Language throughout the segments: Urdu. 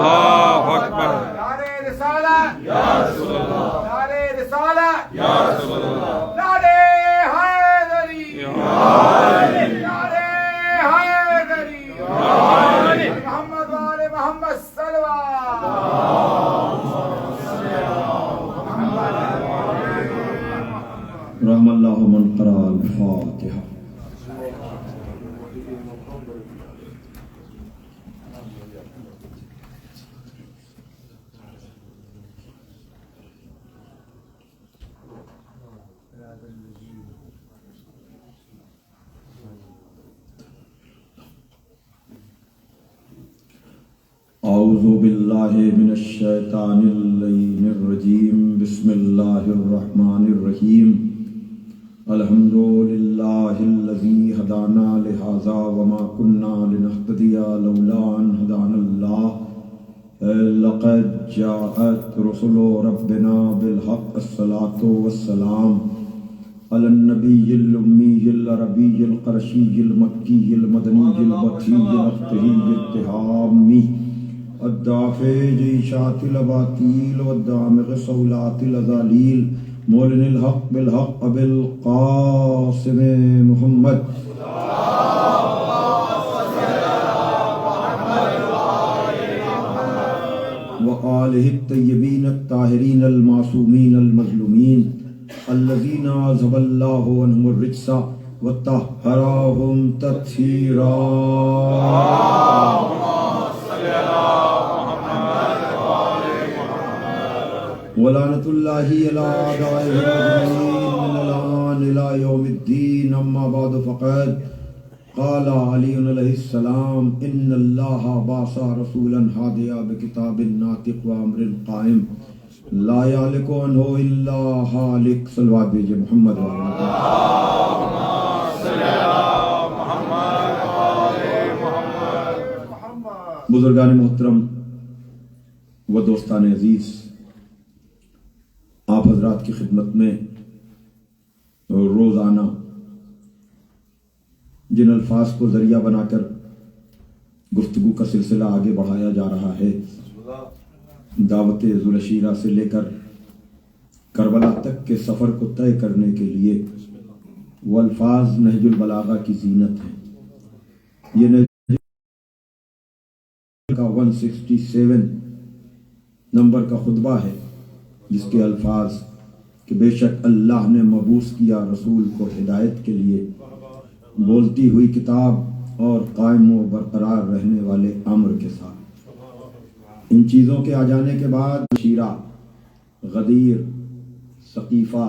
اللہ اکبر، نعرہ رسالت یا رسول اللہ، نعرہ رسالت یا رسول اللہ، نعرہ حیدری یا علی، نعرہ حیدری یا علی، محمد و آل محمد صلوات. رحم اللہ من قرأ الفاتحہ. اعوذ باللہ من الشیطان اللعین الرجیم. بسم اللہ الرحمن الرحیم. الحمد للہ الذی ہدانا لہذا وما کننا لنہتدی لولا ان ہدانا اللہ. لقد جاءت رسل ربنا بالحق. الصلاة والسلام علی النبی الامی العربی القرشی المکی المدنی البطی الفتحی التہامی الدافع جیشات الاباطیل والدامغ صولات الازالیل مولن الحق بالحق ابی القاسم محمد وآلہ الطیبین الطاہرین المعصومین المظلومین الذین اذھب اللہ عنہم الرجس وطہرہم تطہیرا. ولعنت اللہ علی اعدائهم اجمعین من الآن الى یوم الدین. اما بعد فقد قال علی علیہ السلام ان اللہ بعث رسولا ہادیا بکتاب ناطق وامر قائم لا یعلق عنہ الا حالق. صلوات دیجئے محمد و بزرگان محترم و دوستان عزیز، آپ حضرات کی خدمت میں روزانہ جن الفاظ کو ذریعہ بنا کر گفتگو کا سلسلہ آگے بڑھایا جا رہا ہے، دعوت ذوالعشیرہ سے لے کر کربلا تک کے سفر کو طے کرنے کے لیے وہ الفاظ نہج البلاغہ کی زینت ہیں. یہ نہج کا 167 نمبر کا خطبہ ہے، جس کے الفاظ کہ بے شک اللہ نے مبعوث کیا رسول کو ہدایت کے لیے، بولتی ہوئی کتاب اور قائم و برقرار رہنے والے امر کے ساتھ. ان چیزوں کے آ جانے کے بعد شیرہ، غدیر، ثقیفہ،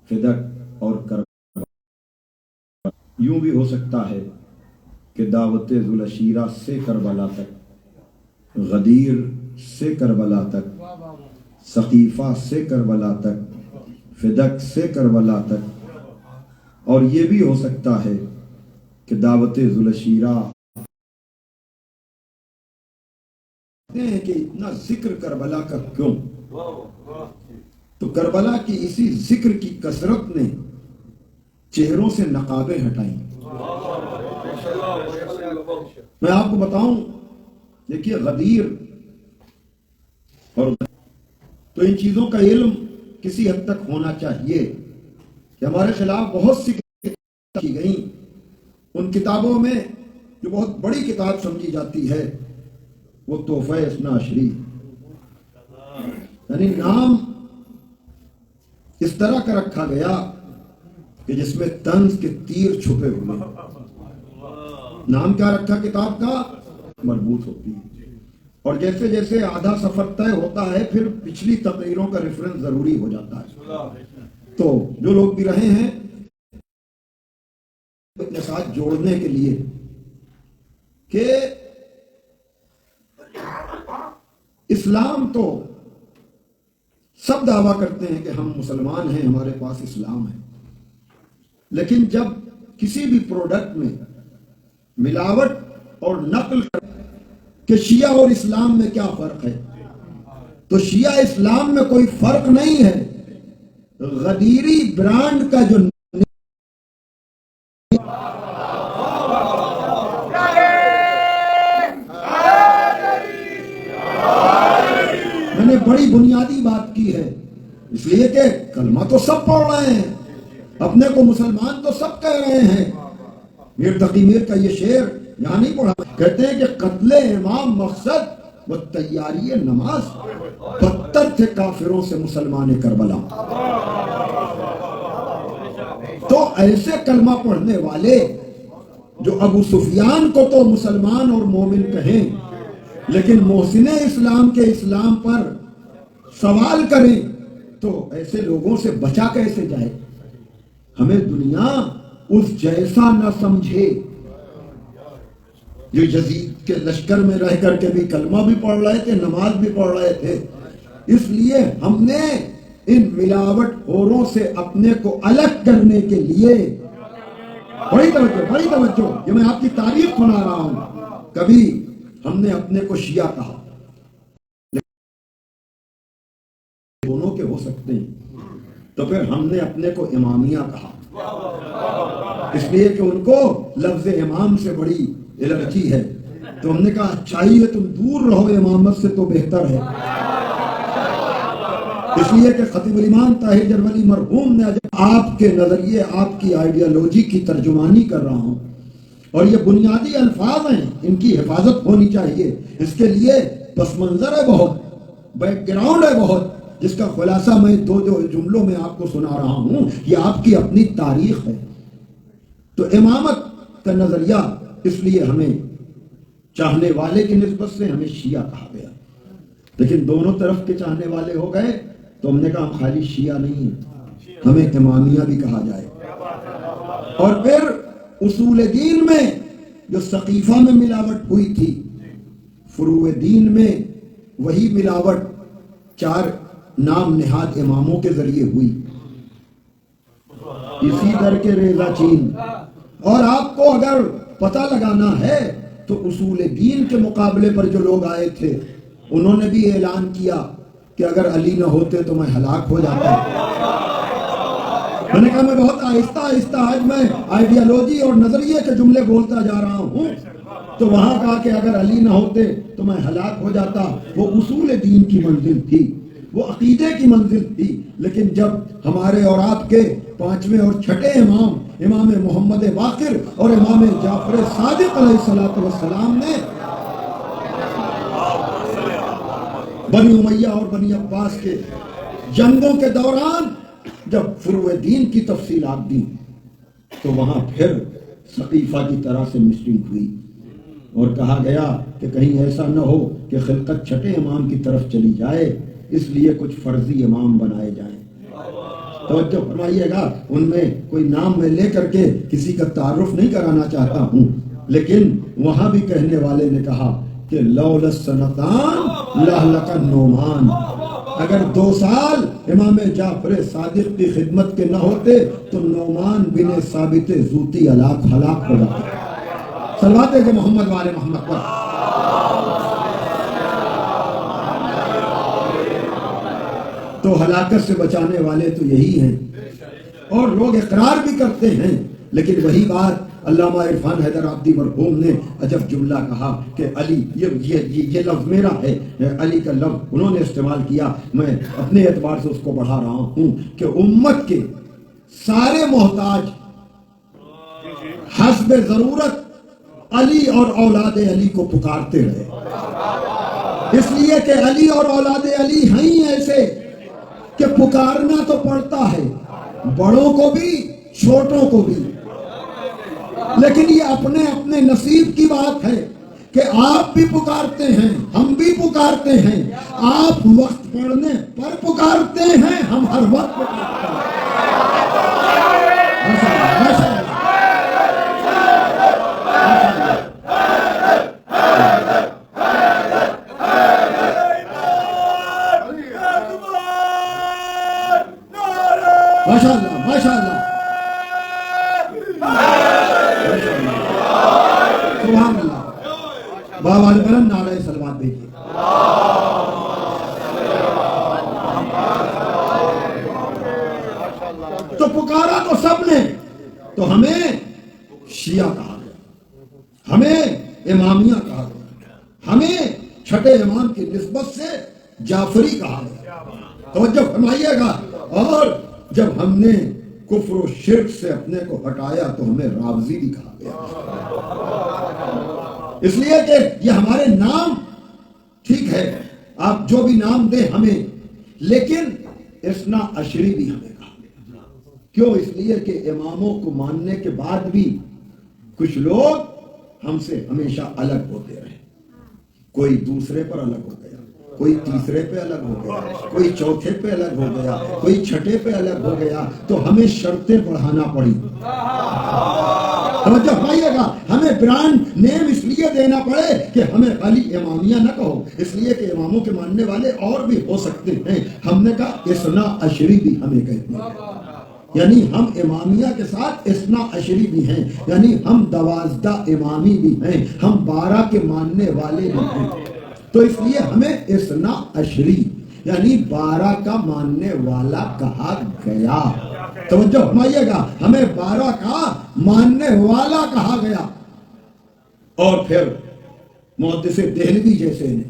فدق اور کربلا. یوں بھی ہو سکتا ہے کہ دعوت ذوالعشیرہ سے کربلا تک، غدیر سے کربلا تک، ثقیفہ سے کربلا تک، فدق سے کربلا تک، اور یہ بھی ہو سکتا ہے کہ دعوت ذوالعشیرہ کہ اتنا ذکر کربلا کا کیوں؟ تو کربلا کی اسی ذکر کی کثرت نے چہروں سے نقابیں ہٹائیں. میں آپ کو بتاؤں، دیکھیے غدیر اور تو ان چیزوں کا علم کسی حد تک ہونا چاہیے کہ ہمارے خلاف بہت سی کتابیں کی گئیں. ان کتابوں میں جو بہت بڑی کتاب سمجھی جاتی ہے وہ تحفہ اثنا عشری، یعنی نام اس طرح کا رکھا گیا کہ جس میں طنز کے تیر چھپے ہوئے. نام کیا رکھا کتاب کا؟ مربوط ہوتی ہے. اور جیسے جیسے آدھا سفر طے ہوتا ہے پھر پچھلی تقریروں کا ریفرنس ضروری ہو جاتا ہے. تو جو لوگ بھی رہے ہیں اپنے ساتھ جوڑنے کے لیے کہ اسلام تو سب دعویٰ کرتے ہیں کہ ہم مسلمان ہیں، ہمارے پاس اسلام ہے، لیکن جب کسی بھی پروڈکٹ میں ملاوٹ اور نقل کہ شیعہ اور اسلام میں کیا فرق ہے، تو شیعہ اسلام میں کوئی فرق نہیں ہے. غدیری برانڈ کا جو بڑی بنیادی بات کی ہے، اس لیے کہ کلمہ تو سب پڑھ رہے ہیں، اپنے کو مسلمان تو سب کہہ رہے ہیں۔ میر تقی میر کا یہ شعر یہاں نہیں پڑھا، کہتے ہیں کہ قتل امام مقصد و تیاری نماز، بدتر تھے کافروں سے مسلمان کربلا۔ تو ایسے کلمہ پڑھنے والے جو ابو سفیان کو تو مسلمان اور مومن کہیں، لیکن محسن اسلام کے اسلام پر سوال کریں، تو ایسے لوگوں سے بچا کیسے جائے؟ ہمیں دنیا اس جیسا نہ سمجھے جو یزید کے لشکر میں رہ کر کے بھی کلمہ بھی پڑھ رہے تھے، نماز بھی پڑھ رہے تھے۔ اس لیے ہم نے ان ملاوٹ خوروں سے اپنے کو الگ کرنے کے لیے بڑی توجہ، یہ میں آپ کی تعریف سنا رہا ہوں، کبھی ہم نے اپنے کو شیعہ کہا، دونوں کے ہو سکتے ہیں، تو پھر ہم نے اپنے کو امامیہ کہا، اس لیے کہ ان کو لفظ امام سے بڑی الرجی ہے، تو ہم نے کہا چاہیے تم دور رہو امامت سے تو بہتر ہے۔ اس لیے کہ خطیب الامام طاہر جرولی مرحوم نے آپ کے نظریے، آپ کی آئیڈیالوجی کی ترجمانی کر رہا ہوں، اور یہ بنیادی الفاظ ہیں، ان کی حفاظت ہونی چاہیے، اس کے لیے پس منظر ہے بہت، بیک گراؤنڈ ہے بہت، جس کا خلاصہ میں دو جملوں میں آپ کو سنا رہا ہوں، یہ آپ کی اپنی تاریخ ہے۔ تو امامت کا نظریہ، اس لیے ہمیں چاہنے والے کی نسبت سے ہمیں شیعہ کہا گیا، لیکن دونوں طرف کے چاہنے والے ہو گئے تو ہم نے کہا ہم خالی شیعہ نہیں ہیں، ہمیں امامیہ بھی کہا جائے۔ اور پھر اصول دین میں جو سقیفہ میں ملاوٹ ہوئی تھی، فروع دین میں وہی ملاوٹ 4 نام نہاد اماموں کے ذریعے ہوئی، اسی در کے ریزہ چین۔ اور آپ کو اگر پتہ لگانا ہے تو اصول دین کے مقابلے پر جو لوگ آئے تھے، انہوں نے بھی اعلان کیا کہ اگر علی نہ ہوتے تو میں ہلاک ہو جاتا۔ میں نے کہا میں بہت آہستہ آہستہ آج میں آئیڈیالوجی اور نظریے کے جملے بولتا جا رہا ہوں، تو وہاں کہا کہ اگر علی نہ ہوتے تو میں ہلاک ہو جاتا۔ وہ اصول دین کی منزل تھی، وہ عقیدے کی منزل تھی، لیکن جب ہمارے اور آپ کے 5ویں اور 6ٹھے امام، امام محمد باقر اور امام جعفر صادق علیہ السلام نے بنی امیہ اور بنی عباس کے جنگوں کے دوران جب فروع دین کی تفصیلات دی، تو وہاں پھر سقیفہ کی طرح سے میٹنگ ہوئی اور کہا گیا کہ کہیں ایسا نہ ہو کہ خلقت 6ٹھے امام کی طرف چلی جائے، اس لیے کچھ فرضی امام بنائے جائیں۔ توجہ فرمائیے گا، ان میں کوئی نام میں لے کر کے کسی کا تعارف نہیں کرانا چاہتا ہوں، لیکن وہاں بھی کہنے والے نے کہا کہ لولا السنتان لہلک النعمان، اگر 2 سال امام جعفر صادق کی خدمت کے نہ ہوتے تو نعمان بن ثابت زوتی ہلاک ہو جاتے۔ صلوات ہے کہ محمد والے محمد پر۔ تو ہلاکت سے بچانے والے تو یہی ہیں، اور لوگ اقرار بھی کرتے ہیں، لیکن وہی بات علامہ عرفان حیدر عابدی مرحوم نے عجب جملہ کہا کہ علی، یہ لفظ میرا ہے، علی کا لفظ انہوں نے استعمال کیا، میں اپنے اعتبار سے اس کو بڑھا رہا ہوں کہ امت کے سارے محتاج حسب ضرورت علی اور اولاد علی کو پکارتے رہے، اس لیے کہ علی اور اولاد علی ہیں ہی ایسے کہ پکارنا تو پڑتا ہے، بڑوں کو بھی چھوٹوں کو بھی، لیکن یہ اپنے اپنے نصیب کی بات ہے کہ آپ بھی پکارتے ہیں، ہم بھی پکارتے ہیں، آپ وقت پڑھنے پر پکارتے ہیں، ہم ہر وقت پکارتے ہیں۔ ماشاءاللہ ماشاءاللہ، سبحان اللہ، بابا علی بلند نعرہ صلوات دیجیے۔ تو پکارا تو سب نے، تو ہمیں شیعہ کہا گیا، ہمیں امامیہ کہا گیا، ہمیں 6ٹھے امام کی نسبت سے جعفری کہا گیا. توجہ فرمائیے گا. اور جب ہم نے کفر و شرک سے اپنے کو ہٹایا تو ہمیں رافضی بھی کہا گیا. اس لیے کہ یہ ہمارے نام ٹھیک ہے، آپ جو بھی نام دیں ہمیں، لیکن اثنا عشری بھی ہمیں کہا گیا. کیوں؟ اس لیے کہ اماموں کو ماننے کے بعد بھی کچھ لوگ ہم سے ہمیشہ الگ ہوتے رہے. کوئی دوسرے پر الگ ہو گیا، کوئی تیسرے پہ الگ ہو گیا، کوئی چوتھے پہ الگ ہو گیا، کوئی چھٹے پہ الگ ہو گیا، تو ہمیں شرطیں بڑھانا پڑی. توجہ پائیے گا، ہمیں برانڈ نیم اس لیے دینا پڑے کہ ہمیں خالی امامیہ نہ کہو، اس لیے کہ اماموں کے ماننے والے اور بھی ہو سکتے ہیں. ہم نے کہا اثنا عشری بھی ہمیں کہتے ہیں، یعنی ہم امامیہ کے ساتھ اثنا عشری بھی ہیں، یعنی ہم 12 امامی بھی ہیں، ہم 12 کے ماننے والے بھی ہیں. تو اس لیے ہمیں اثنا عشری یعنی 12 کا ماننے والا کہا گیا. توجہ فرمائیے گا، ہمیں 12 کا ماننے والا کہا گیا. اور پھر محدث دہلوی جیسے نے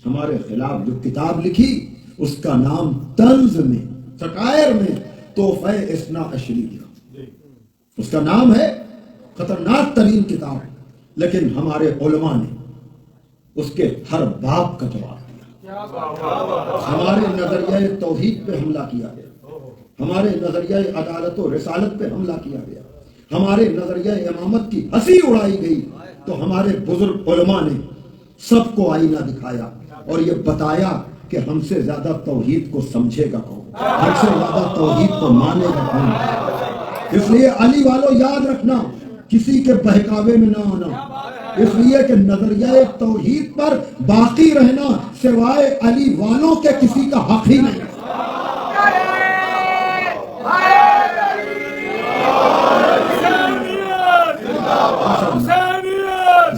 ہمارے خلاف جو کتاب لکھی، اس کا نام طنز میں، سٹائر میں تحفہ اثنا عشری لکھا. اس کا نام ہے خطرناک ترین کتاب، لیکن ہمارے علماء نے اس کے ہر باب کا جواب دیا. ہمارے نظریہ توحید پہ حملہ کیا گیا، ہمارے نظریہ عدالت و رسالت پہ حملہ کیا گیا، ہمارے نظریہ امامت کی ہنسی اڑائی گئی. تو ہمارے بزرگ علماء نے سب کو آئینہ دکھایا اور یہ بتایا کہ ہم سے زیادہ توحید کو سمجھے گا کون، ہم سے زیادہ توحید کو مانے گا کون. اس لیے علی والوں یاد رکھنا، کسی کے بہکاوے میں نہ آنا، اس لیے کہ نظریہ توحید پر باقی رہنا سوائے علی والوں کے کسی کا حق ہی نہیں.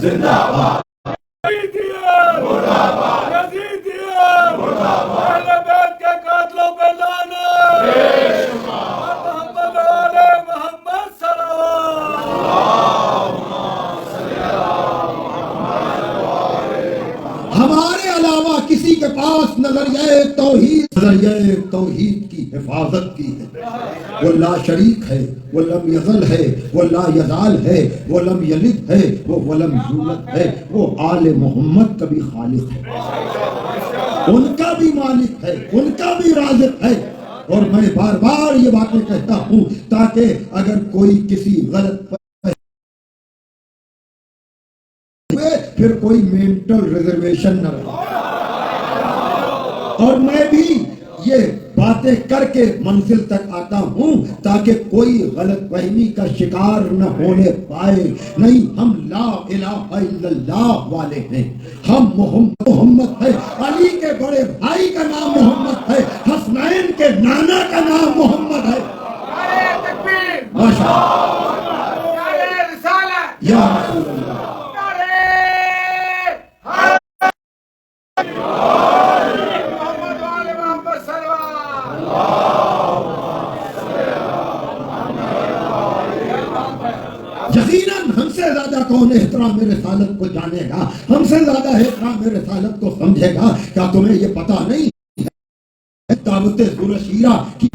زندہ باد. کسی کے پاس نظریہ توحید کی حفاظت کی ہے. وہ لا شریک ہے، وہ لم یزل ہے، وہ لا یزال ہے، وہ لم یلد ہے، وہ ولم یولد ہے، وہ آل محمد کا بھی خالق ہے، ان کا بھی مالک ہے، ان کا بھی رازق ہے. اور میں بار بار یہ باتیں کہتا ہوں تاکہ اگر کوئی کسی غلط پھر کوئی مینٹل ریزرویشن نہ رہے. اور میں بھی یہ باتیں کر کے منزل تک آتا ہوں تاکہ کوئی غلط فہمی کا شکار نہ ہونے پائے. نہیں، ہم لا الہ الا اللہ والے ہیں، ہم محمد ہے. علی کے بڑے بھائی کا نام محمد ہے، حسنین کے نانا کا نام محمد ہے. ماشاء اللہ یا رسول اللہ. یقیناً ہم سے زیادہ کون احترام رسالت کو جانے گا، ہم سے زیادہ احترام رسالت کو سمجھے گا. کیا تمہیں یہ پتا نہیں دعوت ذوالشیرہ کی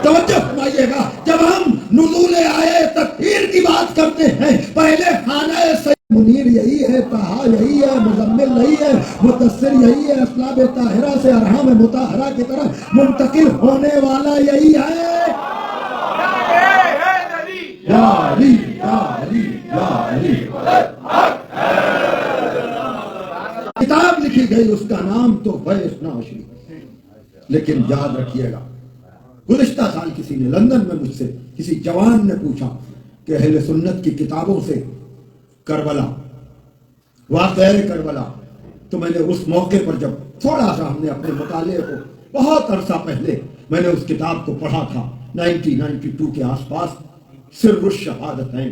توجہ فرمائیے گا. جب ہم نزول آئے تطہیر کی بات کرتے ہیں، پہلے خانہ سید منیر یہی ہے، طہا یہی ہے، مزمل یہی ہے، مدثر یہی ہے، اسلاب طاہرہ سے ارحام مطہرہ کی طرف منتقل ہونے والا یہی ہے. یا علی یا علی یا علی. کتاب لکھی گئی، اس کا نام تو اثنا عشری. لیکن یاد رکھیے گا، گزشتہ سال کسی نے لندن میں مجھ سے کسی جوان نے پوچھا کہ اہل سنت کی کتابوں سے کربلا، واقعہ کربلا، تو میں نے اس موقع پر جب تھوڑا سا ہم نے اپنے مطالعے کو بہت عرصہ پہلے میں نے اس کتاب کو پڑھا تھا 1992 کے آس پاس، سر الشہادتین.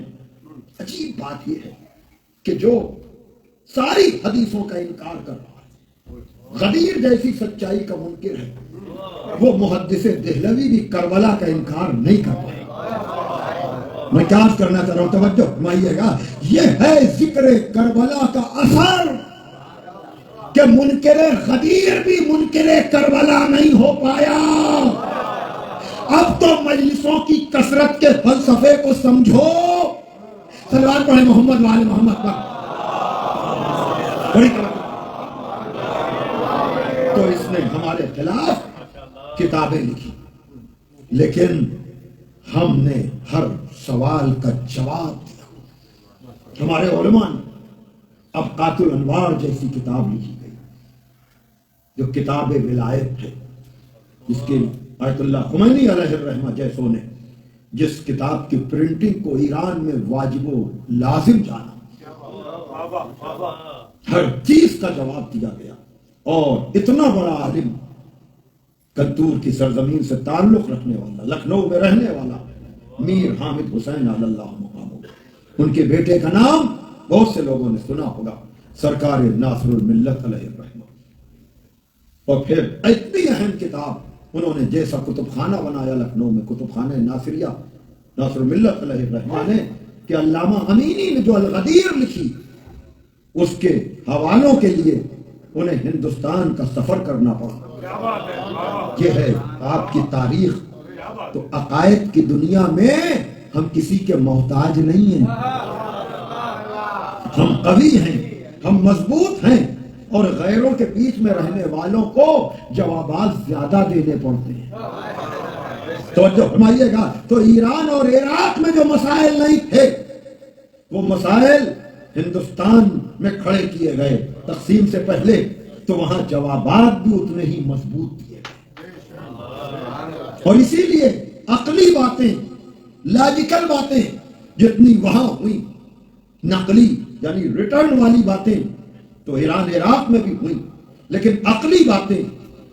عجیب بات یہ ہے کہ جو ساری حدیثوں کا انکار کر رہا ہے، غدیر جیسی سچائی کا منکر ہے، وہ محدث دہلوی بھی کربلا کا انکار نہیں کر پائے. میں کیا کرنا چاہ رہا ہوں، توجہ فرمائیے گا. یہ ہے ذکر کربلا کا اثر. کہ منکر غدیر بھی منکر کربلا نہیں ہو پایا۔ اب تو مجلسوں کی کثرت کے فلسفے کو سمجھو۔ صلوات پڑھیں محمد وآل محمد پر۔ بڑی تو اس نے ہمارے خلاف کتابیں لکھی، لیکن ہم نے ہر سوال کا جواب دیا۔ ہمارے علماء نے ابقات الانوار جیسی کتاب لکھی گئی جو کتاب ولایت ہے، جس کے آیت اللہ خمینی علیہ الرحمہ جیسوں نے جس کتاب کی پرنٹنگ کو ایران میں واجب و لازم جانا، ہر چیز کا جواب دیا گیا۔ اور اتنا بڑا عالم، کنتور کی سرزمین سے تعلق رکھنے والا، لکھنؤ میں رہنے والا میر حامد حسین علی اللہ مقامہ، ان کے بیٹے کا نام بہت سے لوگوں نے سنا ہوگا، سرکار ناصر الملت علیہ الرحمہ۔ اور پھر اتنی اہم کتاب انہوں نے جیسا کتب خانہ بنایا لکھنؤ میں، کتب خانہ ناصریہ، ناصر الملت علیہ الرحمہ نے، کہ علامہ امینی نے جو الغدیر لکھی، اس کے حوالوں کے لیے انہیں ہندوستان کا سفر کرنا پڑا۔ یہ ہے آپ کی تاریخ۔ تو عقائد کی دنیا میں ہم کسی کے محتاج نہیں ہیں، ہم قوی ہیں، ہم مضبوط ہیں، اور غیروں کے بیچ میں رہنے والوں کو جوابات زیادہ دینے پڑتے ہیں۔ توجہ فرمائیے گا۔ تو ایران اور عراق میں جو مسائل نہیں تھے، وہ مسائل ہندوستان میں کھڑے کیے گئے تقسیم سے پہلے، تو وہاں جوابات بھی اتنے ہی مضبوط دیے گئے۔ اور اسی لیے عقلی باتیں، لاجیکل باتیں جتنی وہاں ہوئی، نقلی یعنی ریٹرن والی باتیں تو ایران عراق میں بھی ہوئی، لیکن عقلی باتیں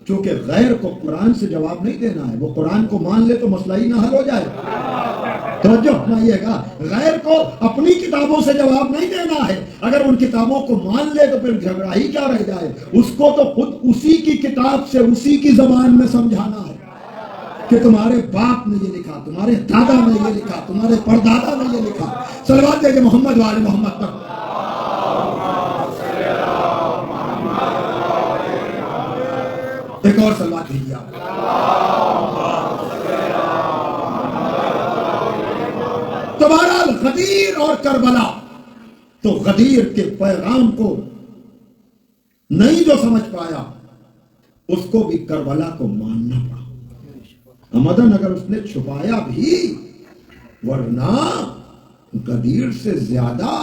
چونکہ غیر کو قرآن سے جواب نہیں دینا ہے، وہ قرآن کو مان لے تو مسئلہ ہی نہ حل ہو جائے۔ توجہ فرمائیے گا، غیر کو اپنی کتابوں سے جواب نہیں دینا ہے، اگر ان کتابوں کو مان لے تو پھر جھگڑا ہی کیا رہ جائے، اس کو تو خود اسی کی کتاب سے اسی کی زبان میں سمجھانا ہے کہ تمہارے باپ نے یہ لکھا، تمہارے دادا نے یہ لکھا، تمہارے پردادا نے یہ لکھا۔ صلوات دے کہ محمد وآل محمد پر۔ ایک اور صلوات دیجیے آپ۔ تو بہرحال غدیر اور کربلا، تو غدیر کے پیغام کو نہیں جو سمجھ پایا، اس کو بھی کربلا کو ماننا پڑا۔ مدن اگر اس نے چھپایا بھی، ورنہ غدیر سے زیادہ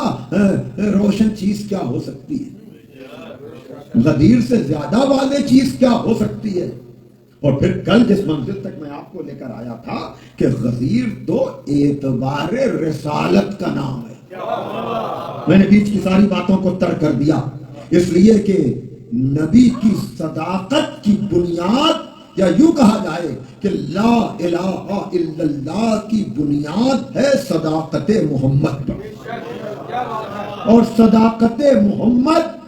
روشن چیز کیا ہو سکتی ہے، غدیر سے زیادہ واضح چیز کیا ہو سکتی ہے۔ اور پھر کل جس منزل تک میں آپ کو لے کر آیا تھا کہ غدیر تو اعتبار رسالت کا نام ہے۔ میں نے بیچ کی ساری باتوں کو ترک کر دیا، اس لیے کہ نبی کی صداقت کی بنیاد، یا یوں کہا جائے کہ لا الہ الا اللہ کی بنیاد ہے صداقت محمد پر، اور صداقت محمد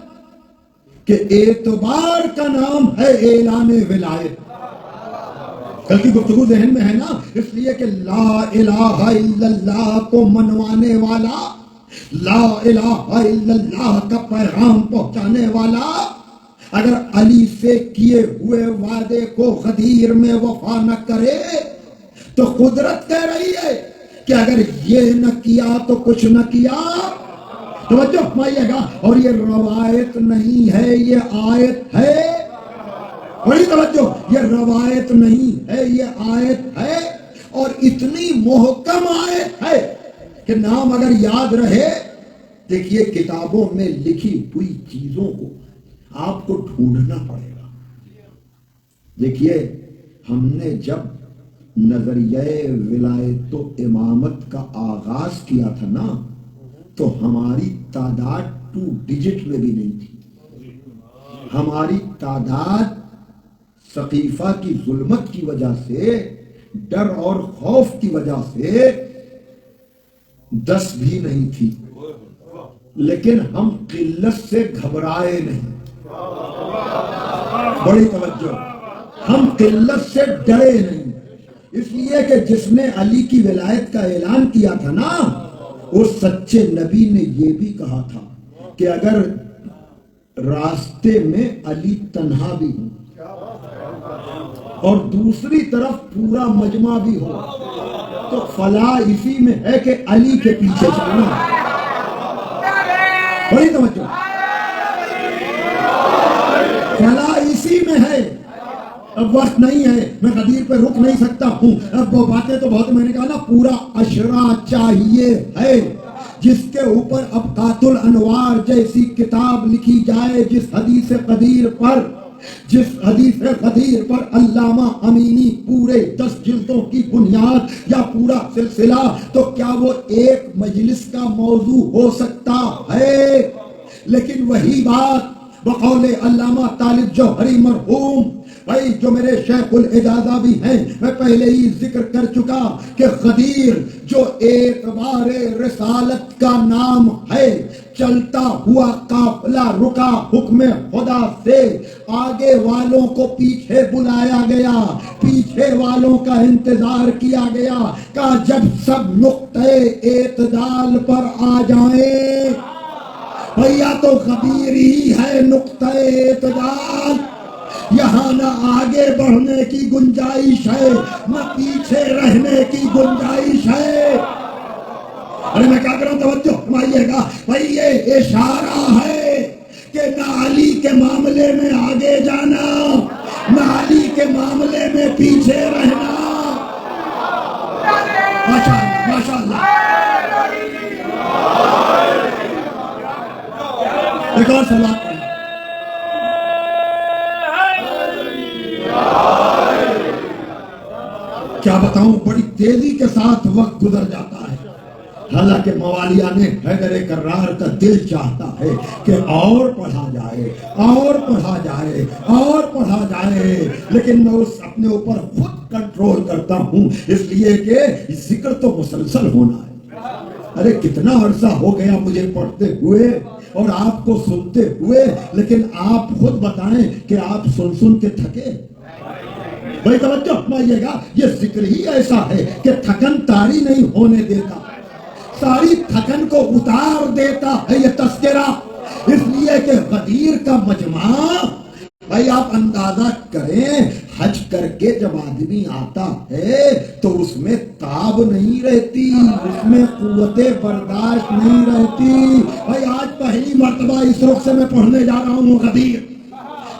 کہ اعتبار کا نام ہے اعلان ولایت۔ کل کی گفتگو ذہن میں ہے نا، اس لیے کہ لا الہ الا اللہ کو منوانے والا، لا الہ الا اللہ کا پیغام پہنچانے والا، اگر علی سے کیے ہوئے وعدے کو غدیر میں وفا نہ کرے تو قدرت کہہ رہی ہے کہ اگر یہ نہ کیا تو کچھ نہ کیا۔ توجہ فرمائیے گا، اور یہ روایت نہیں ہے، یہ آیت ہے۔ بڑی توجہ، یہ روایت نہیں ہے، یہ آیت ہے، اور اتنی محکم آیت ہے کہ نام اگر یاد رہے، دیکھیے کتابوں میں لکھی ہوئی چیزوں کو آپ کو ڈھونڈنا پڑے گا۔ دیکھیے ہم نے جب نظریہ ولایت و امامت کا آغاز کیا تھا نا، تو ہماری تعداد 2 ڈیجٹ میں بھی نہیں تھی۔ ہماری تعداد سقیفہ کی ظلمت کی وجہ سے، ڈر اور خوف کی وجہ سے 10 بھی نہیں تھی، لیکن ہم قلت سے گھبرائے نہیں۔ بڑی توجہ، ہم قلت سے ڈرے نہیں، اس لیے کہ جس نے علی کی ولایت کا اعلان کیا تھا نا، اس سچے نبی نے یہ بھی کہا تھا کہ اگر راستے میں علی تنہا بھی ہوں اور دوسری طرف پورا مجمع بھی ہو، تو فلاح اسی میں ہے کہ علی کے پیچھے چلنا۔ بڑی توجہ، فلاح اسی میں ہے۔ اب وقت نہیں ہے، میں غدیر پہ رک نہیں سکتا ہوں، اب وہ باتیں تو بہت، میں نے کہا نا پورا عشرہ چاہیے ہے جس کے اوپر ابقات الانوار جیسی کتاب لکھی جائے، جس حدیث قدیر پر علامہ امینی پورے 10 جلدوں کی بنیاد یا پورا سلسلہ، تو کیا وہ ایک مجلس کا موضوع ہو سکتا ہے؟ لیکن وہی بات بقول علامہ طالب جوہری مرحوم، بھائی جو میرے شیخ الاجازہ بھی ہیں، میں پہلے ہی ذکر کر چکا کہ غدیر جو اعتبار رسالت کا نام ہے، چلتا ہوا قافلہ رکا حکم خدا سے، آگے والوں کو پیچھے بلایا گیا، پیچھے والوں کا انتظار کیا گیا، کہا جب سب نقطۂ اعتدال پر آ جائیں، بھیا تو غدیر ہی ہے نقطۂ اعتدال، یہاں نہ آگے بڑھنے کی گنجائش ہے نہ پیچھے رہنے کی گنجائش ہے۔ ارے میں کیا کروں، توجہ فرمائیے گا، بھائی یہ اشارہ ہے کہ نہ علی کے معاملے میں آگے جانا نہ علی کے معاملے میں پیچھے رہنا۔ ماشاءاللہ ماشاءاللہ۔ ایک اور سوال، کیا بتاؤں، بڑی تیزی کے ساتھ وقت گزر جاتا ہے، حالانکہ موالیہ نے حیدر کرار کا دل چاہتا ہے کہ اور پڑھا جائے اور پڑھا جائے اور پڑھا جائے، لیکن میں اس اپنے اوپر خود کنٹرول کرتا ہوں، اس لیے کہ ذکر تو مسلسل ہونا ہے۔ ارے کتنا عرصہ ہو گیا مجھے پڑھتے ہوئے اور آپ کو سنتے ہوئے، لیکن آپ خود بتائیں کہ آپ سن کے تھکے؟ بھائی توجہ فرمائیے گا، یہ ذکر ہی ایسا ہے کہ تھکن طاری نہیں ہونے دیتا، ساری تھکن کو اتار دیتا ہے یہ تذکرہ، اس لیے کہ غدیر کا مجمع، بھائی آپ اندازہ کریں، حج کر کے جب آدمی آتا ہے تو اس میں تاب نہیں رہتی، اس میں قوت برداشت نہیں رہتی۔ بھائی آج پہلی مرتبہ اس رخ سے میں پڑھنے جا رہا ہوں غدیر،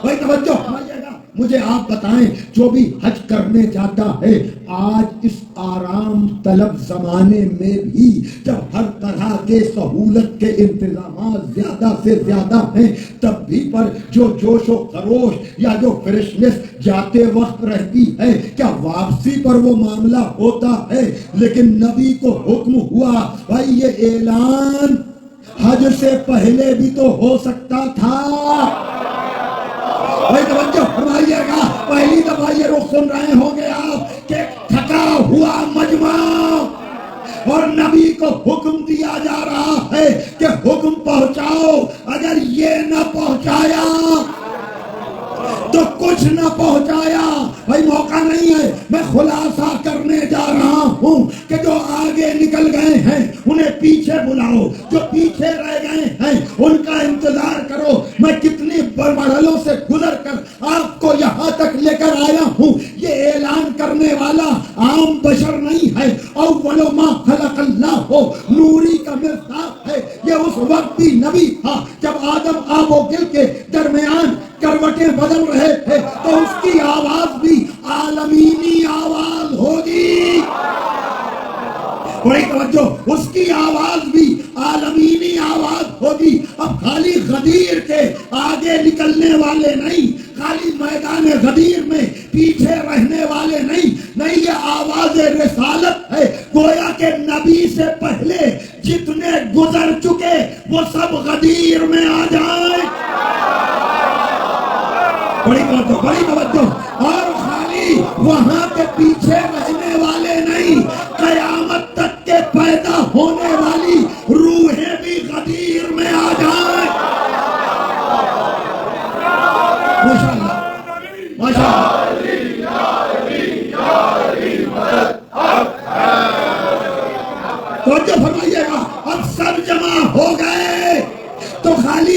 بھائی توجہ فرمائیے گا، مجھے آپ بتائیں جو بھی حج کرنے جاتا ہے آج اس آرام طلب زمانے میں بھی، جب ہر طرح کے سہولت کے انتظامات زیادہ سے زیادہ ہیں، تب بھی پر جو جوش و خروش یا جو فریشنس جاتے وقت رہتی ہے، کیا واپسی پر وہ معاملہ ہوتا ہے؟ لیکن نبی کو حکم ہوا، بھائی یہ اعلان حج سے پہلے بھی تو ہو سکتا تھا۔ بھائی توجہ فرمائیے گا، پہلی دفعہ یہ رخ سن رہے ہوں گے آپ کہ تھکا ہوا مجمع اور نبی کو حکم دیا جا رہا ہے کہ حکم پہنچاؤ، اگر یہ نہ پہنچایا تو کچھ نہ پہنچایا۔ بھائی موقع نہیں ہے، میں خلاصہ کرنے جا رہا ہوں کہ جو آگے نکل گئے ہیں انہیں پیچھے بلاؤ، جو پیچھے رہ گئے ہیں ان کا انتظار کرو۔ میں کتنی مرحلوں سے گزر کر آپ کو یہاں تک لے کر آیا ہوں، یہ اعلان کرنے والا عام بشر نہیں ہے، اول ما خلق اللہ ہو، نوری کا مصداق ہے۔ یہ اس وقت بھی نبی تھا جب آدم آب و گل کے درمیان کروٹیں بدل رہے تھے، تو اس کی آواز بھی عالمینی آواز ہوگی۔ بڑی توجہ، اس کی آواز بھی عالمینی آواز ہوگی۔ اب خالی غدیر کے آگے نکلنے والے نہیں، خالی میدان غدیر میں پیچھے رہنے والے نہیں، یہ آواز رسالت ہے، گویا کہ نبی سے پہلے جتنے گزر چکے وہ سب غدیر میں آ جائیں۔ بڑی توجہ، اور خالی وہاں کے پیچھے رہنے والے نہیں، قیامت تک کے پیدا ہونے والی روحیں بھی غدیر میں آ جائیں۔ ماشاءاللہ ماشاءاللہ۔ توجہ فرمائیے گا، اب سب جمع ہو گئے تو خالی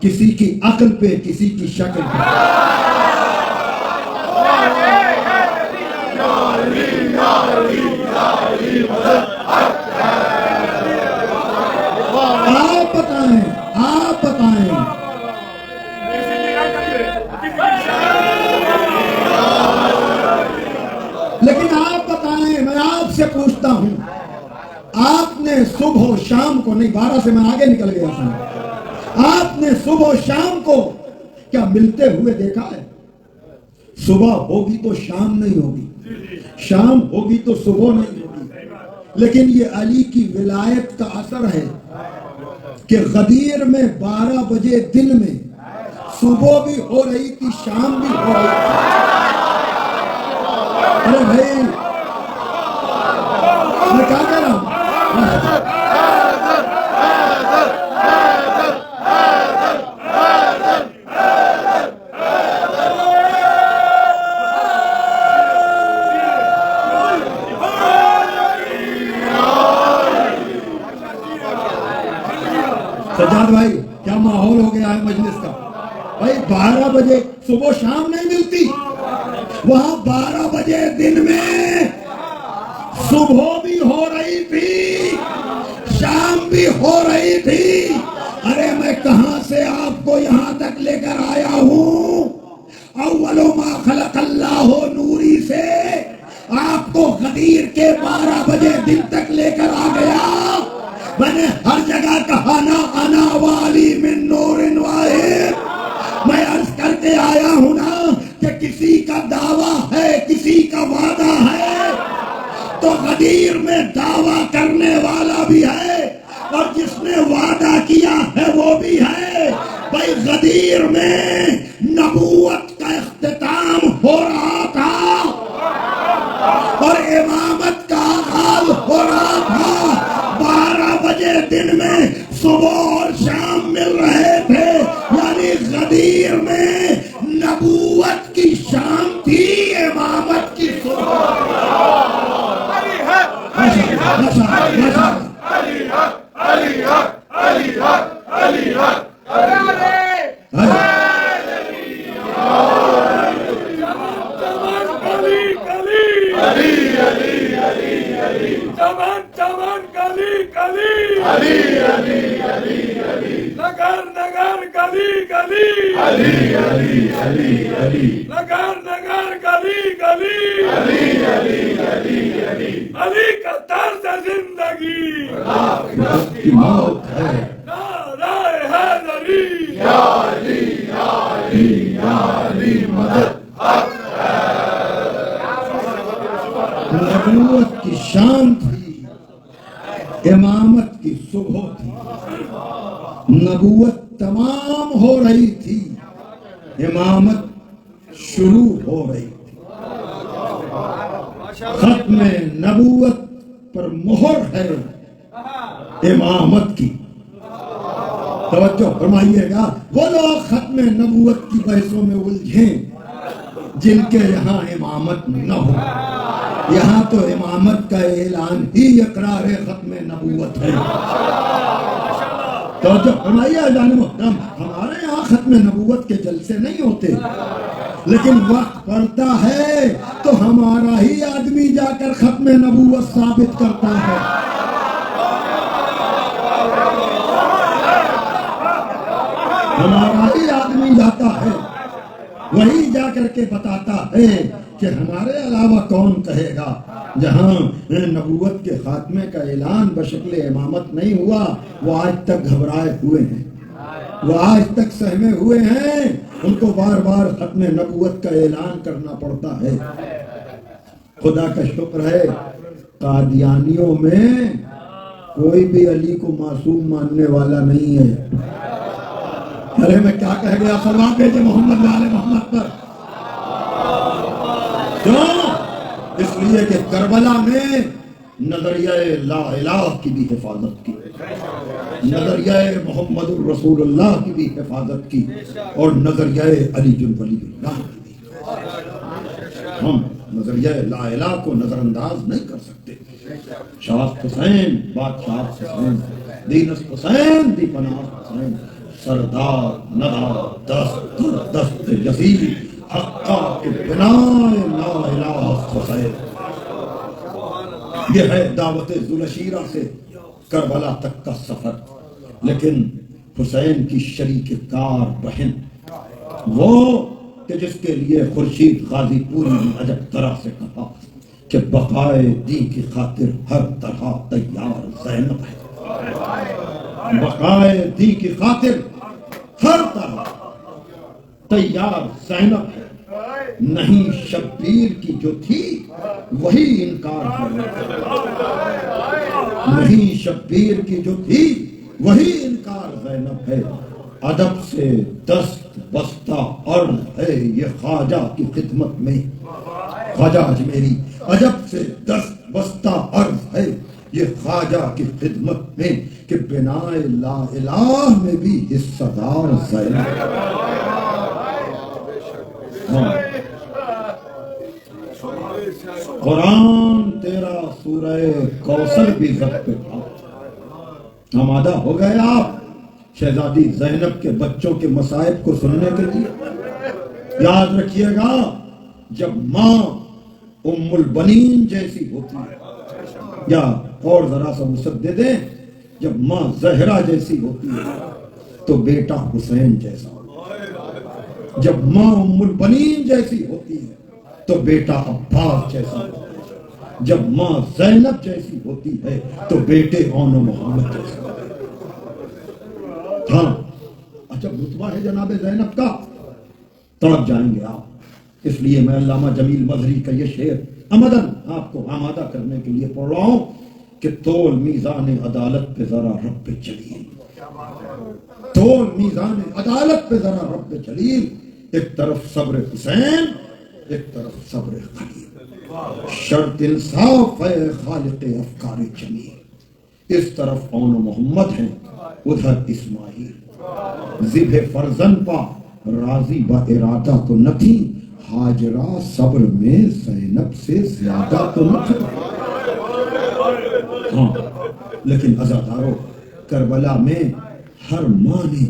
کسی کی عقل پہ، کسی کی شکل پہ. آپ بتائیں، آپ بتائیں. لیکن آپ بتائیں، میں آپ سے پوچھتا ہوں، آپ نے صبح و شام کو، نہیں 12 سے میں آگے نکل گیا تھا، آپ نے صبح و شام کو کیا ملتے ہوئے دیکھا ہے؟ صبح ہوگی تو شام نہیں ہوگی، شام ہوگی تو صبح نہیں ہوگی. لیکن یہ علی کی ولایت کا اثر ہے کہ غدیر میں 12 بجے دن میں صبح بھی ہو رہی تھی، شام بھی ہو رہی تھی. ارے بھائی میں کیا کہہ رہا ہوں؟ سجاد بھائی کیا ماحول ہو گیا ہے مجلس کا؟ بھائی 12 بجے صبح شام نہیں ملتی، وہاں 12 بجے دن میں صبح بھی ہو رہی تھی، شام بھی ہو رہی تھی. ارے میں کہاں سے آپ کو یہاں تک لے کر آیا ہوں؟ اول ما خلق اللہ نوری سے آپ کو غدیر کے 12 بجے دن تک لے کر آ گیا. میں نے ہر جگہ کہا نا انا والی من نور واحد. میں عرض کر کے آیا ہوں نا کہ کسی کا دعویٰ ہے، کسی کا وعدہ ہے، تو غدیر میں دعویٰ کرنے والا بھی ہے اور جس نے وعدہ کیا ہے وہ بھی ہے. بھائی غدیر میں نبوت کا اختتام ہو رہا تھا اور امامت کا آغاز ہو رہا تھا. 12 بجے دن میں صبح اور شام مل رہے تھے، یعنی غدیر میں نبوت کی شام تھی، امامت کی صبح. علی کا طرز زندگی کی موت ہے. نعرہ حیدری یا علی یا علی یا علی مدد. نبوت کی شام تھی، امامت کی صبح تھی. نبوت تمام ہو رہی تھی، امامت شروع ہو رہی تھی. ختم نبوت پر مہر ہے امامت کی. توجہ فرمائیے گا. وہ لوگ ختم نبوت کی بحثوں میں الجھیں جن کے یہاں امامت نہ ہو. یہاں تو امامت کا اعلان ہی اقرار ختم نبوت ہے. توجہ فرمائیے جان محترم، ہمارے یہاں ختم نبوت کے جلسے نہیں ہوتے، لیکن وقت پڑتا ہے تو ہمارا ہی آدمی جا کر ختم نبوت ثابت کرتا ہے. ہمارا ہی آدمی جاتا ہے، وہی جا کر کے بتاتا ہے کہ ہمارے علاوہ کون کہے گا. جہاں نبوت کے خاتمے کا اعلان بشکل امامت نہیں ہوا، وہ آج تک گھبرائے ہوئے ہیں، وہ آج تک سہمے ہوئے ہیں. ان کو بار بار ختم نبوت کا اعلان کرنا پڑتا ہے. خدا کا شکر ہے قادیانیوں میں کوئی بھی علی کو معصوم ماننے والا نہیں ہے. ارے میں کیا کہہ گیا؟ سلام بھیجے محمد آل محمد پر. کیوں؟ اس لیے کہ کربلا میں نظریہ لا الہ کی بھی حفاظت کی، نظریہ محمد الرسول اللہ کی بھی حفاظت کی، اور نظریہ علی ولی اللہ کی بھی. ہم نظریہ لا الہ کو نظر انداز نہیں کر سکتے. شاہ حسین بادشاہ حسین، دین حسین دی پناہ حسین، سردار ندا دست دست یزید حقا کے بنا لا الہ حسین. یہ ہے دعوت ذوالشیرہ سے کربلا تک کا سفر. لیکن حسین کی شریک کار بہن وہ کہ جس کے لیے خورشید غازی پوری نے عجب طرح سے کہا کہ بقائے دین کی خاطر ہر طرح تیار زینب ہے. بقائے دین کی خاطر ہر طرح تیار زینب ہے. نہیں شبیر کی جو تھی وہی انکار ہے. نہیں شبیر کی جو تھی وہی انکار زینب ہے. ادب سے دست بستہ عرض ہے یہ خواجہ کی خدمت میں. خواجہ اجمیری عجب سے دست بستہ عرض ہے یہ خواجہ کی خدمت میں کہ بنا لا الہ میں بھی حصہ دار زینب. قرآن تیرا سورہ کوثر بھی ضبط پہ تھا. آمادہ ہو گئے آپ شہزادی زینب کے بچوں کے مصائب کو سننے کے لیے؟ یاد رکھیے گا جب ماں ام البنین جیسی ہوتی ہے، یا اور ذرا سا وسعت دے دیں، جب ماں زہرا جیسی ہوتی ہے تو بیٹا حسین جیسا. جب ماں ام البنین جیسی ہوتی ہے تو بیٹا عباس جیسا. جب ماں زینب جیسی ہوتی ہے تو بیٹے اون محمد جیسا. ہاں اچھا رتبہ ہے جناب زینب کا، تڑپ جائیں گے آپ. اس لیے میں علامہ جمیل مظہری کا یہ شعر عمدن آپ کو آمادہ کرنے کے لیے پڑھ رہا ہوں کہ تول میزان عدالت پہ ذرا رب جلیل. تول میزان عدالت پہ ذرا رب جلیل. ایک طرف صبر حسین، ایک طرف صبر خلیل. شرط انصاف ہے خالق افکار جمیل. اس طرف اون محمد ہیں، ادھر اسماعیل. ذبح فرزند پا راضی با ارادہ تو نہ تھی، ہاجرہ صبر میں زینب سے زیادہ تو نہ تھی. ہاں لیکن عزادارو، کربلا میں ہر ماں نے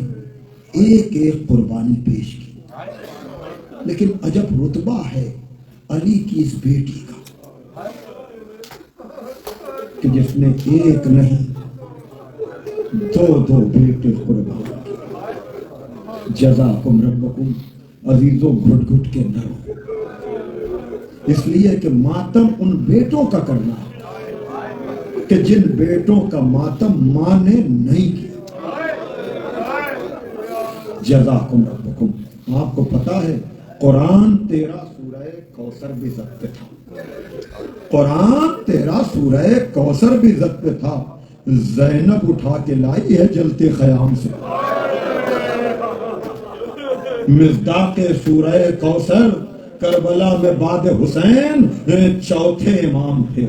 ایک ایک قربانی پیش کی. لیکن عجب رتبہ ہے علی کی اس بیٹی کا کہ جس نے ایک نہیں دو بیٹے قربان کیے. جزاکم ربکم عزیزو گھٹ گھٹ کے نہ رو. اس لیے کہ ماتم ان بیٹوں کا کرنا ہے کہ جن بیٹوں کا ماتم ماں نے نہیں کیا. جزاکم ربکم. آپ کو پتا ہے قرآن تیرا سورہ کوثر بھی ضبط پہ تھا. قرآن تیرا سورہ کوثر بھی ضبط پہ تھا. زینب اٹھا کے لائی ہے جلتے خیام سے. مصداق سورہ کوثر کربلا میں بعد حسین چوتھے امام تھے.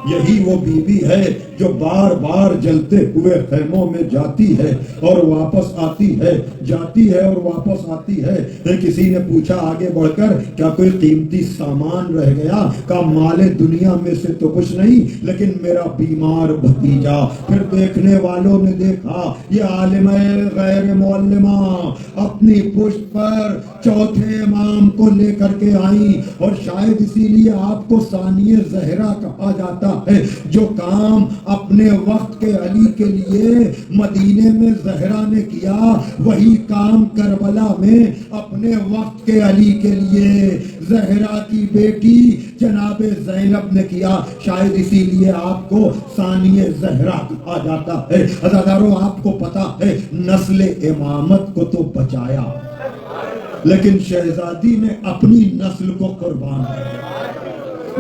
یہی وہ بی بی ہے جو بار بار جلتے ہوئے خیموں میں جاتی ہے اور واپس آتی ہے، جاتی ہے اور واپس آتی ہے. کسی نے پوچھا آگے بڑھ کر کیا کوئی قیمتی سامان رہ گیا؟ کہا مال دنیا میں سے تو کچھ نہیں لیکن میرا بیمار بھتیجا. پھر دیکھنے والوں نے دیکھا یہ عالمہ غیر معلمہ اپنی پشت پر چوتھے امام کو لے کر کے آئی. اور شاید اسی لیے آپ کو ثانیہ زہرا کہا جاتا ہے. جو کام اپنے وقت کے علی کے لیے مدینے میں زہرا نے کیا وہی کام کربلا میں اپنے وقت کے علی کے لیے زہرا کی بیٹی جناب زینب نے کیا. شاید اسی لیے آپ کو ثانیہ زہرا کہا جاتا ہے. عزادارو آپ کو پتا ہے نسل امامت کو تو بچایا لیکن شہزادی نے اپنی نسل کو قربان کیا.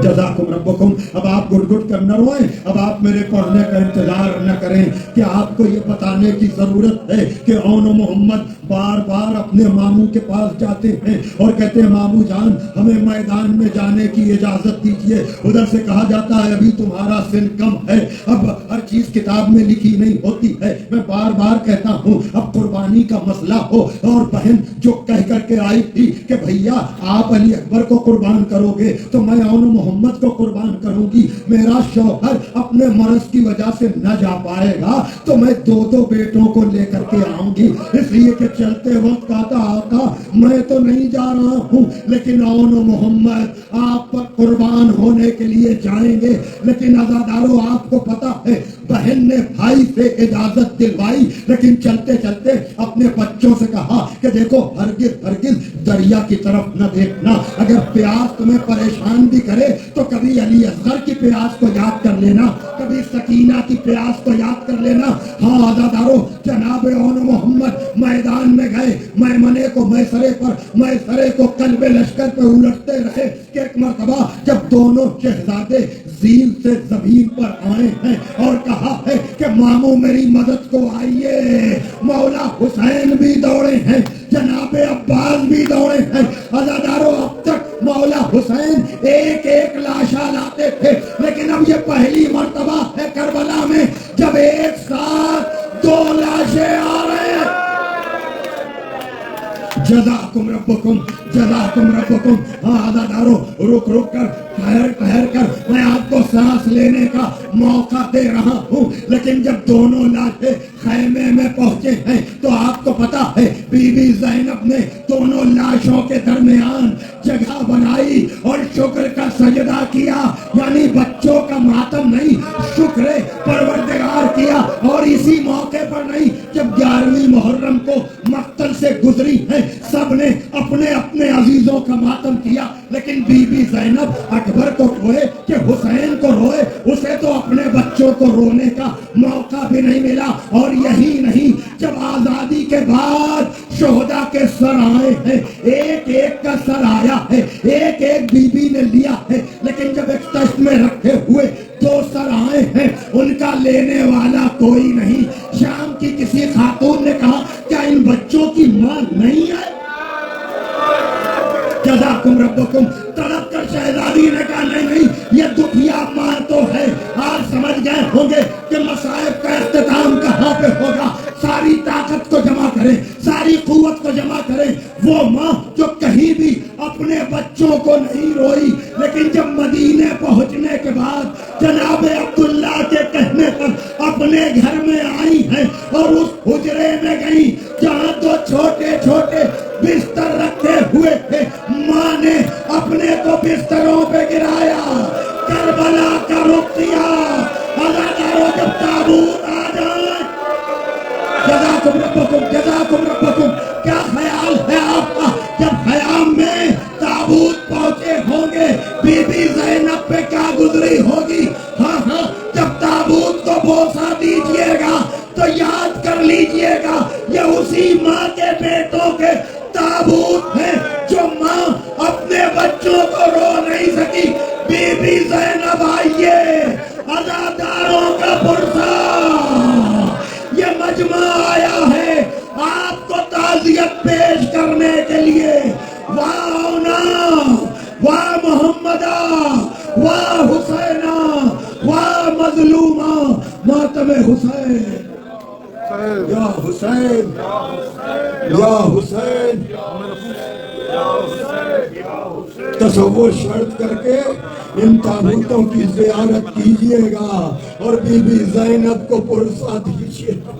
جزاکم ربکم. اب آپ گڑ گڑ کر نہ روئیں. اب آپ میرے پڑھنے کا انتظار نہ کریں کہ آپ کو یہ بتانے کی ضرورت ہے کہ اون و محمد بار بار اپنے ماموں کے پاس جاتے ہیں اور کہتے ہیں ماموں جان ہمیں میدان میں جانے کی اجازت دیجیے. ادھر سے کہا جاتا ہے ابھی تمہارا سن کم ہے. اب ہر چیز کتاب میں لکھی نہیں ہوتی ہے. میں بار بار کہتا ہوں اب قربانی کا مسئلہ ہو اور بہن جو کہہ کر کے آئی تھی کہ بھیا آپ علی اکبر کو قربان کرو گے تو میں اون و محمد کو قربان کروں گی، میرا شوہر اپنے مرض کی وجہ سے نہ جا پائے گا تو میں 2 بیٹوں کو لے کر کے آؤں گی، اس لیے کہ چلتے وقت کہتا آقا میں تو نہیں جا رہا ہوں لیکن اون محمد آپ پر قربان ہونے کے لیے جائیں گے۔ لیکن عزادارو آپ کو پتا ہے بہن نے بھائی سے اجازت دلوائی، لیکن چلتے چلتے اپنے بچوں سے کہا کہ دیکھو ہرگز دریا کی طرف نہ دیکھنا، اگر پیاس تمہیں پریشان بھی کرے تو کبھی علی اصغر کی پیاس کو یاد کر لینا، کبھی سکینہ کی پیاس کو یاد کر لینا۔ ہاں عزادارو جناب اون محمد میدان میں گئے، میمنے کو میسرے کو قلب لشکر پہ الٹتے رہے کہ ایک مرتبہ جب دونوں شہزادے زین سے زمین پر آئے ہیں اور کہا ہے کہ ماموں میری مدد کو آئیے، مولا حسین بھی دوڑے ہیں، جناب عباس بھی دوڑے ہیں۔ عزادارو اب تک مولا حسین ایک لاشا لاتے تھے، لیکن اب یہ پہلی مرتبہ ہے کربلا میں جب ایک ساتھ 2 لاشیں آ رہے ہیں۔ جزاکم ربکم ہاں عزادارو رک کر ٹھہر کر میں آپ کو سانس لینے کا موقع دے رہا ہوں، لیکن جب دونوں لاشیں خیمے میں پہنچے ہیں تو آپ کو پتا ہے بی بی زینب نے دونوں لاشوں کے درمیان جگہ بنائی اور شکر کا سجدہ کیا، یعنی بچوں کا ماتم نہیں، شکر پروردگار کیا۔ اور اسی موقع پر نہیں، جب 11ویں محرم کو مقتل سے گزری ہے سب نے اپنے اپنے عزیزوں کا ماتم کیا، لیکن بی بی زینب اکبر کو روئے کہ حسین کو روئے، اسے تو اپنے بچوں کو رونے کا موقع بھی نہیں ملا۔ اور یہی نہیں، جب آزادی کے بعد شہداء کے سر آئے ہیں، ایک کا سر آیا ہے، ایک بی بی نے لیا ہے، لیکن جب ایک تشت میں رکھے ہوئے 2 سر آئے ہیں ان کا لینے والا کوئی نہیں۔ شام کی کسی خاتون نے کہا کیا ان بچوں کی ماں نہیں ہے؟ جزاکم ربکم تڑپ کر شہزادی نے کہا نہیں یہ دکھیا ماں تو ہے۔ آج سمجھ گئے ہوں گے کہ مصائب کا اختتام کہاں پہ ہوگا۔ ساری طاقت کو جمع کریں، ساری قوت کو جمع کریں، وہ ماں جو کہیں بھی اپنے بچوں کو نہیں روئی، لیکن جب مدینے پہنچنے کے بعد جناب عبداللہ کے کہنے پر اپنے گھر میں آئی ہیں اور اس حجرے میں گئی جہاں 2 چھوٹے بستر رکھے ہوئے تھے، ماں نے اپنے کو بستروں پہ گرایا، کربلا کا رخ کیا۔ عزادارو جب تابوت آ جائے، جزاکم ربکم کیا خیال ہے آپ کا جب خیام میں تابوت پہنچے ہوں گے بی بی زینب پہ کیا گزری ہوگی؟ ہاں جب تابوت کو بوسہ دیجئے گا تو یاد کر لیجئے گا یہ اسی ماں کے بیٹوں کے تابوت ہیں جو ماں اپنے بچوں کو رو نہیں سکی۔ بی بی زینب آئیے، عزاداروں کا پرسا یہ مجمع آیا ہے آپ کو تعزیت پیش کرنے کے لیے۔ واہ اونا، واہ محمدہ، واہ حسینہ، واہ مظلومہ، ماتم حسین، یا حسین، یا حسین۔ تصور شرط کر کے ان تابوتوں کی زیارت کیجئے گا اور بی بی زینب کو پرسا دیجئے گا۔